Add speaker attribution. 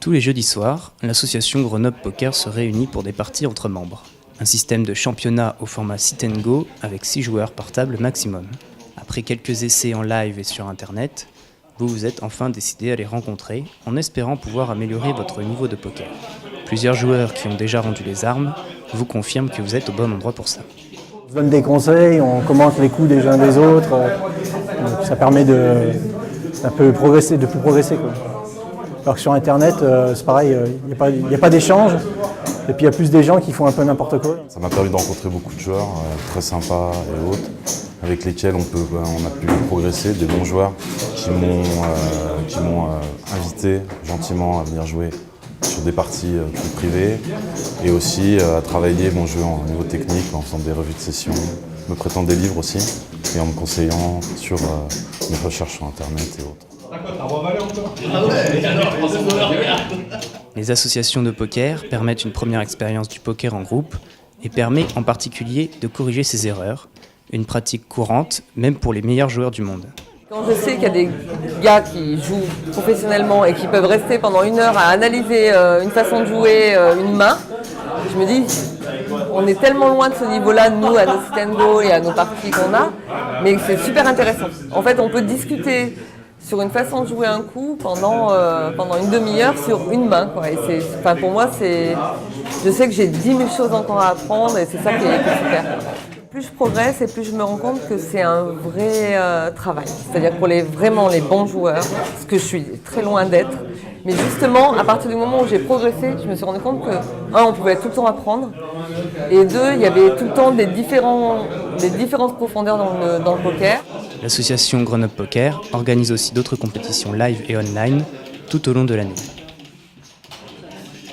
Speaker 1: Tous les jeudis soirs, l'association Grenoble Poker se réunit pour des parties entre membres. Un système de championnat au format sit and go avec 6 joueurs par table maximum. Après quelques essais en live et sur internet, vous vous êtes enfin décidé à les rencontrer en espérant pouvoir améliorer votre niveau de poker. Plusieurs joueurs qui ont déjà rendu les armes vous confirment que vous êtes au bon endroit pour ça.
Speaker 2: On se donne des conseils, on commente les coups des uns des autres, donc ça permet de plus progresser, quoi. Alors que sur internet, c'est pareil, il n'y a pas d'échange, et puis il y a plus des gens qui font un peu n'importe quoi.
Speaker 3: Ça m'a permis de rencontrer beaucoup de joueurs très sympas et autres, avec lesquels on a pu progresser, des bons joueurs qui m'ont invité gentiment à venir jouer sur des parties plus privées, et aussi à travailler mon jeu en niveau technique en faisant des revues de session, me prêtant des livres aussi, et en me conseillant sur mes recherches sur internet et autres.
Speaker 1: Les associations de poker permettent une première expérience du poker en groupe et permet en particulier de corriger ses erreurs, une pratique courante même pour les meilleurs joueurs du monde.
Speaker 4: Quand je sais qu'il y a des gars qui jouent professionnellement et qui peuvent rester pendant 1 heure à analyser une façon de jouer une main, je me dis, on est tellement loin de ce niveau-là, nous, à nos sit and go et à nos parties qu'on a, mais c'est super intéressant. En fait, on peut discuter sur une façon de jouer un coup pendant une demi-heure sur une main, quoi. Et pour moi, je sais que j'ai 10 000 choses encore à apprendre et c'est ça qui est super. Plus je progresse et plus je me rends compte que c'est un vrai travail. C'est-à-dire pour vraiment les bons joueurs, ce que je suis très loin d'être. Mais justement, à partir du moment où j'ai progressé, je me suis rendu compte que, on pouvait tout le temps apprendre. Et 2, il y avait tout le temps des différentes profondeurs dans le poker.
Speaker 1: L'association Grenoble Poker organise aussi d'autres compétitions live et online tout au long de l'année.